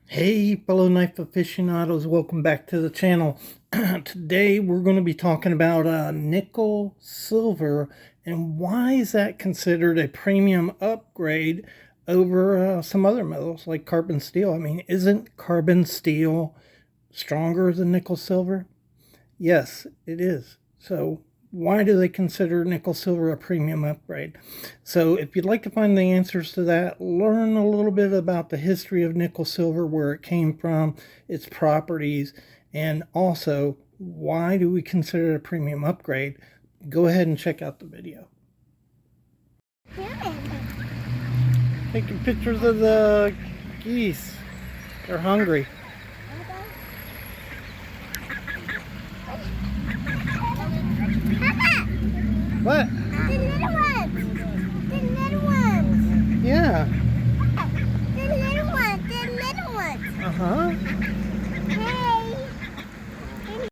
Hey fellow knife aficionados, welcome back to the channel. Today we're going to be talking about nickel silver and why is that considered a premium upgrade over some other metals like carbon steel. I mean, isn't carbon steel stronger than nickel silver? Yes, it is. So why do they consider nickel silver a premium upgrade? So if you'd like to find the answers to that, learn a little bit about the history of nickel silver, where it came from, its properties, and also why do we consider it a premium upgrade, go ahead and check out the video. Taking pictures of the geese. They're hungry. What? The little ones. The little ones. Yeah. The little ones. The little ones. Uh-huh. Hey.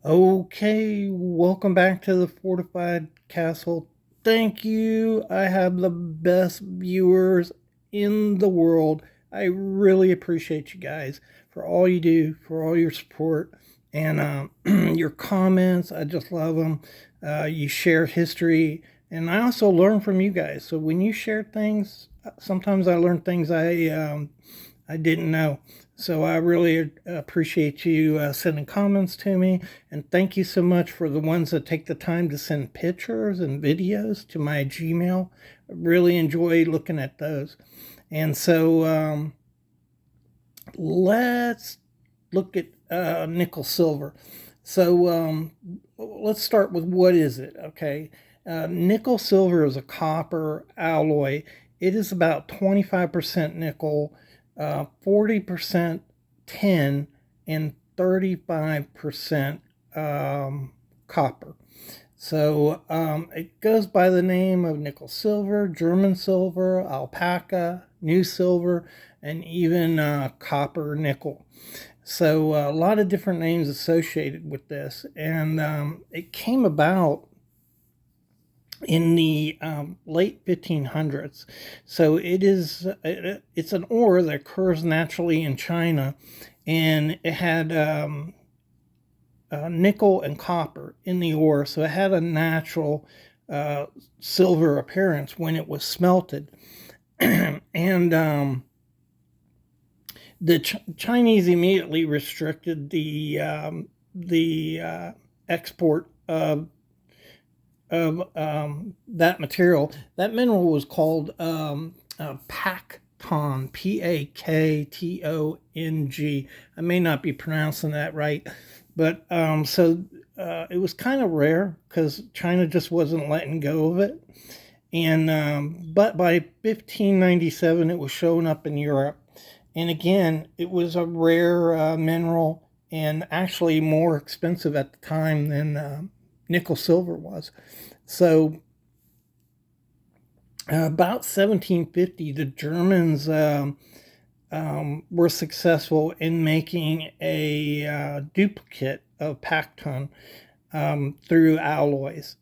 Okay, welcome back to the Fortified Castle. Thank you. I have the best viewers in the world. I really appreciate you guys for all you do, for all your support, and your comments. I just love them. You share history, and I also learn from you guys. So when you share things, sometimes I learn things I didn't know. So I really appreciate you sending comments to me, and thank you so much for the ones that take the time to send pictures and videos to my Gmail. I really enjoy looking at those. And so let's look at nickel silver. So let's start with what is it, okay? Nickel silver is a copper alloy. It is about 25% nickel, 40% tin, and 35% copper. So it goes by the name of nickel silver, German silver, alpaca, new silver, and even copper nickel. So a lot of different names associated with this, and it came about in the late 1500s. So it's an ore that occurs naturally in China, and it had nickel and copper in the ore, so it had a natural silver appearance when it was smelted. And the Chinese immediately restricted the export of that material. That mineral was called Pacton, P-A-K-T-O-N-G. I may not be pronouncing that right, but it was kind of rare because China just wasn't letting go of it. And but by 1597, it was showing up in Europe. And again, it was a rare mineral and actually more expensive at the time than nickel silver was. So about 1750, the Germans were successful in making a duplicate of Pacton through alloys.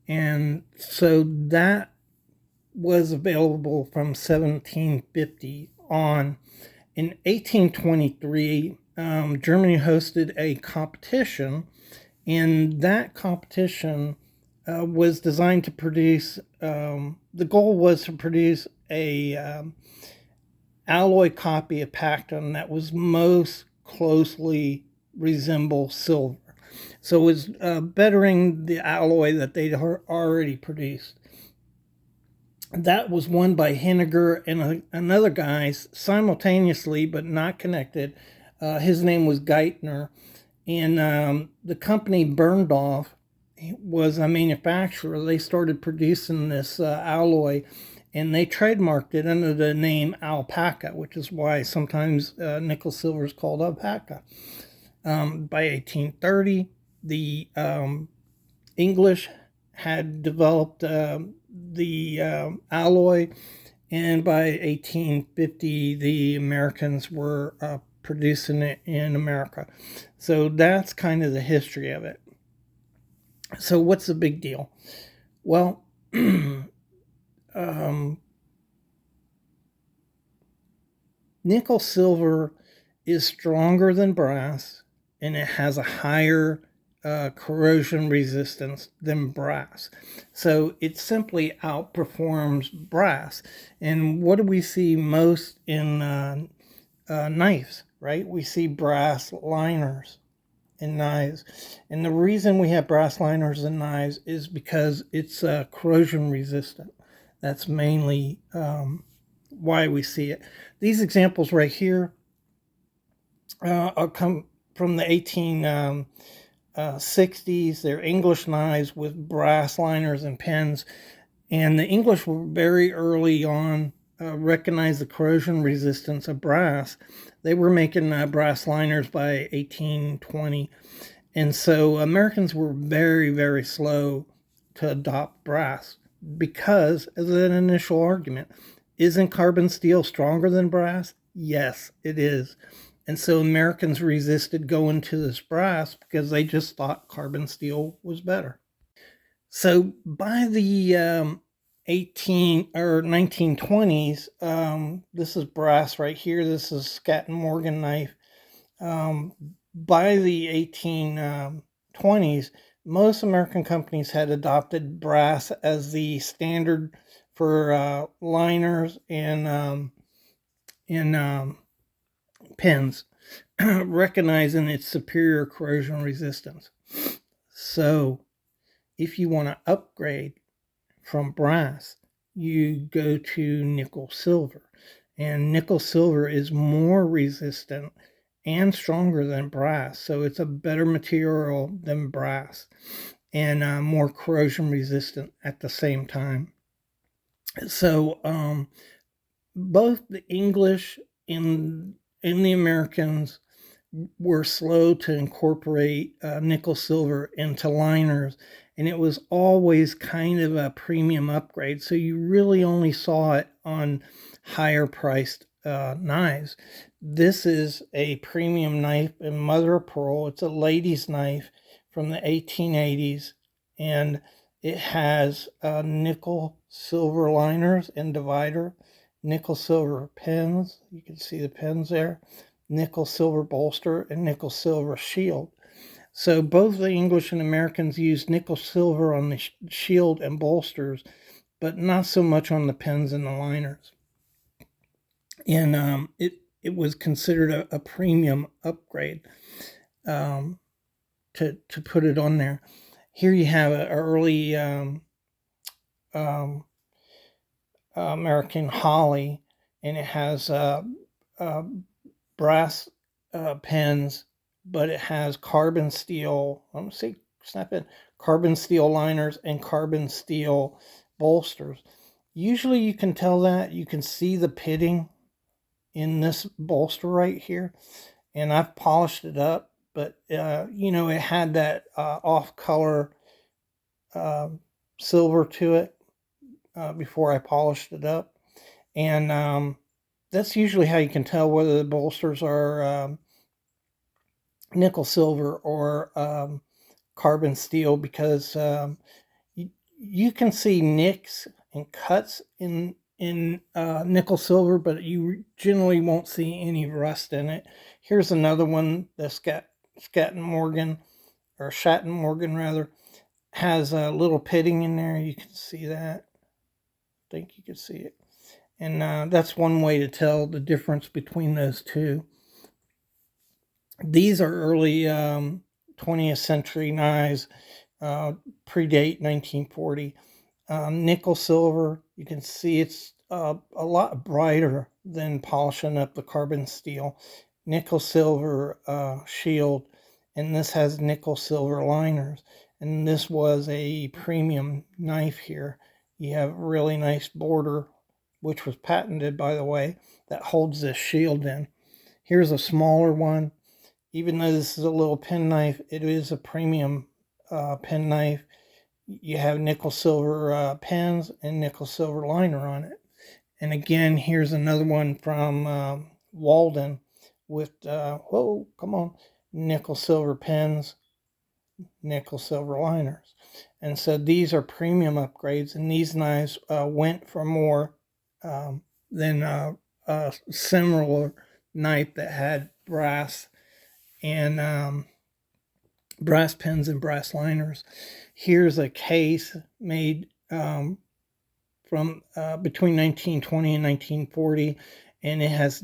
And so that was available from 1750 on. In 1823, Germany hosted a competition, and that competition was designed to produce, the goal was to produce a alloy copy of Pacton that was most closely resemble silver. So it was bettering the alloy that they'd already produced. That was won by Henniger and another guy simultaneously, but not connected. His name was Geithner. And the company Berndorf was a manufacturer. They started producing this alloy, and they trademarked it under the name alpaca, which is why sometimes nickel silver is called alpaca. By 1830, the English had developed the alloy, and by 1850 the Americans were producing it in America. So that's kind of the history of it. So what's the big deal? Well, nickel silver is stronger than brass, and it has a higher corrosion resistance than brass. So it simply outperforms brass. And what do we see most in knives, right? We see brass liners in knives. And the reason we have brass liners in knives is because it's corrosion resistant. That's mainly why we see it. These examples right here come from the 1860s. They're English knives with brass liners and pins. And the English were very early on recognized the corrosion resistance of brass. They were making brass liners by 1820. And so Americans were very, very slow to adopt brass because, as an initial argument, isn't carbon steel stronger than brass? Yes, it is. And so Americans resisted going to this brass because they just thought carbon steel was better. So by the 18 or 1920s, this is brass right here. This is Skadden Morgan knife. By the 1820s, most American companies had adopted brass as the standard for liners and pins, recognizing its superior corrosion resistance. So, if you want to upgrade from brass, you go to nickel silver. And nickel silver is more resistant and stronger than brass. So it's a better material than brass and more corrosion resistant at the same time. So both the English and the Americans were slow to incorporate nickel silver into liners, and it was always kind of a premium upgrade. So you really only saw it on higher priced knives. This is a premium knife in mother of pearl. It's a lady's knife from the 1880s, and it has nickel silver liners and divider, nickel silver pins. You can see the pins there, nickel silver bolster, and nickel silver shield. So both the English and Americans used nickel silver on the shield and bolsters, but not so much on the pins and the liners. And it was considered a premium upgrade to put it on there. Here you have an early American Holly, and it has brass pins, but it has carbon steel. Let me see, snap in carbon steel liners and carbon steel bolsters. Usually, you can tell that you can see the pitting in this bolster right here, and I've polished it up, but it had that off color silver to it before I polished it up, and that's usually how you can tell whether the bolsters are nickel silver or carbon steel, because you can see nicks and cuts in nickel silver, but you generally won't see any rust in it. Here's another one, the Skadden Morgan, or Shatton Morgan rather, has a little pitting in there. You can see that. I think you can see it. And that's one way to tell the difference between those two. These are early 20th century knives, predate 1940. Nickel silver, you can see it's a lot brighter than polishing up the carbon steel. Nickel silver shield, and this has nickel silver liners. And this was a premium knife here. You have a really nice border, which was patented, by the way, that holds this shield in. Here's a smaller one. Even though this is a little pen knife, it is a premium pen knife. You have nickel silver pens and nickel silver liner on it. And again, here's another one from Walden with, nickel silver pens, nickel silver liners. And so these are premium upgrades, and these knives went for more than a similar knife that had brass and brass pins and brass liners. Here's a case made from between 1920 and 1940, and it has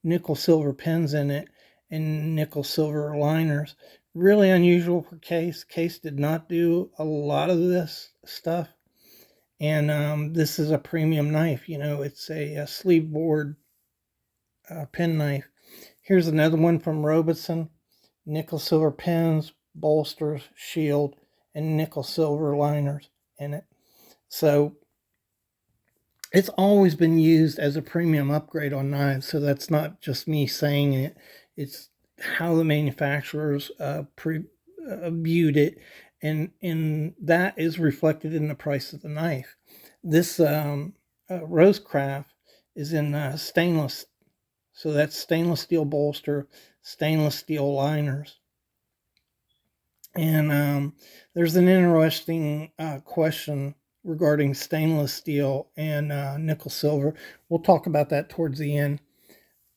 nickel silver pins in it and nickel silver liners. Really unusual for Case. Case did not do a lot of this stuff, and this is a premium knife. It's a sleeve board pen knife. Here's another one from Robeson. Nickel silver pins, bolsters, shield, and nickel silver liners in it. So it's always been used as a premium upgrade on knives. So that's not just me saying it. It's how the manufacturers viewed it, and that is reflected in the price of the knife. This Rosecraft is in stainless, so that's stainless steel bolster, stainless steel liners. And there's an interesting question regarding stainless steel and nickel silver. We'll talk about that towards the end.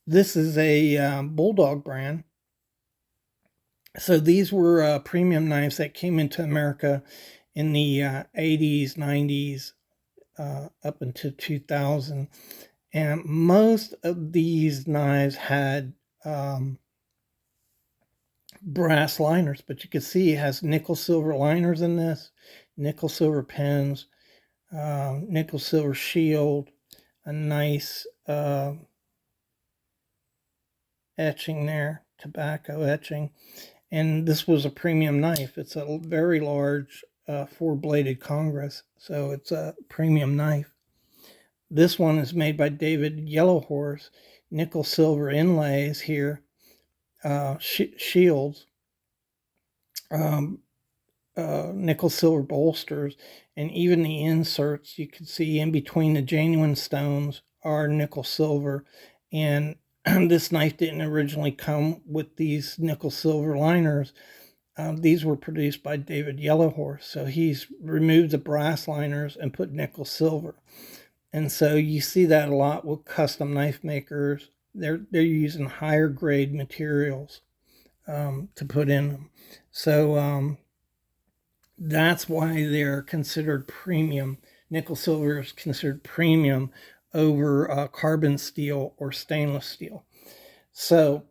This is a Bulldog brand. So these were premium knives that came into America in the 80s, 90s, up until 2000. And most of these knives had brass liners, but you can see it has nickel silver liners in this, nickel silver pins, nickel silver shield, a nice etching there, tobacco etching. And this was a premium knife. It's a very large 4-bladed Congress, so it's a premium knife. This one is made by David Yellowhorse. Nickel silver inlays here, shields, nickel silver bolsters, and even the inserts you can see in between the genuine stones are nickel silver. And this knife didn't originally come with these nickel silver liners. These were produced by David Yellowhorse, so he's removed the brass liners and put nickel silver. And so you see that a lot with custom knife makers. They're using higher grade materials to put in them. So that's why they're considered premium. Nickel silver is considered premium over carbon steel or stainless steel. So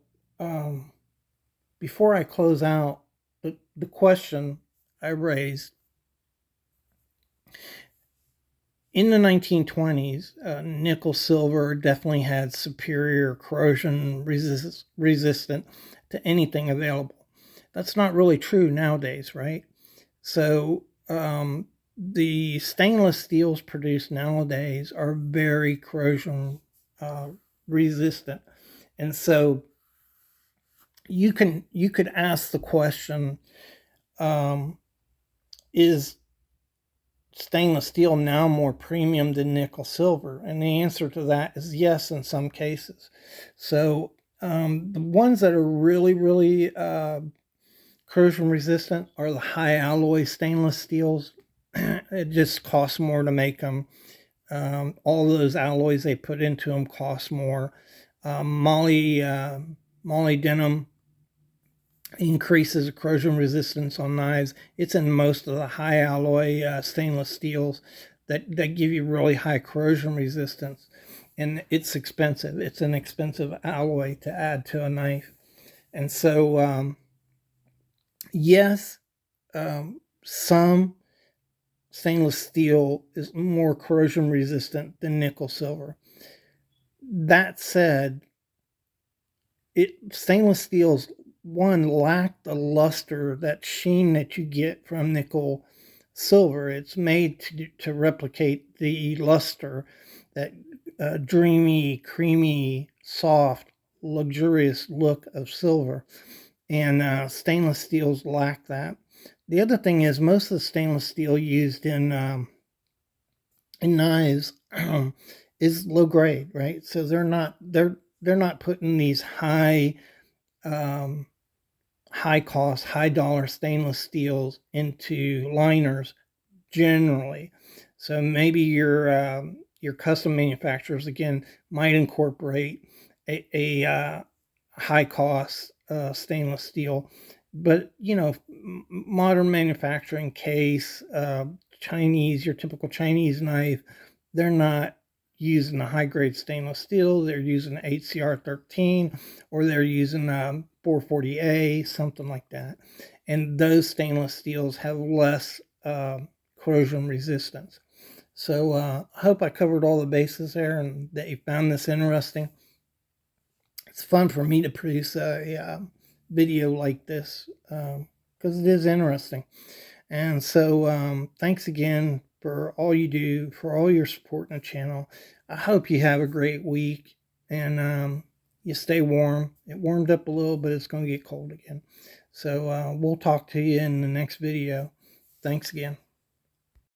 before I close out, the question I raised, in the 1920s, nickel silver definitely had superior corrosion resistant to anything available. That's not really true nowadays, right? So the stainless steels produced nowadays are very corrosion resistant. And so you could ask the question, is stainless steel now more premium than nickel silver? And the answer to that is yes in some cases. So the ones that are really, really corrosion resistant are the high alloy stainless steels. It just costs more to make them. All those alloys they put into them cost more. Molybdenum increases corrosion resistance on knives. It's in most of the high alloy stainless steels that give you really high corrosion resistance. And it's expensive. It's an expensive alloy to add to a knife. And so, yes, some stainless steel is more corrosion resistant than nickel silver. That said, stainless steel's one lack the luster, that sheen that you get from nickel silver. It's made to replicate the luster, that dreamy, creamy, soft, luxurious look of silver. And stainless steels lack that. The other thing is most of the stainless steel used in knives is low grade, right? So they're not putting these high high cost, high dollar stainless steels into liners generally. So maybe your custom manufacturers again might incorporate a high cost stainless steel, but modern manufacturing case, Chinese, your typical Chinese knife, they're not using a high grade stainless steel. They're using HCR13 or they're using 440A, something like that. And those stainless steels have less corrosion resistance. So I hope I covered all the bases there and that you found this interesting. It's fun for me to produce a video like this because it is interesting. And so thanks again for all you do, for all your support in the channel. I hope you have a great week and you stay warm. It warmed up a little, but it's going to get cold again. So we'll talk to you in the next video. Thanks again.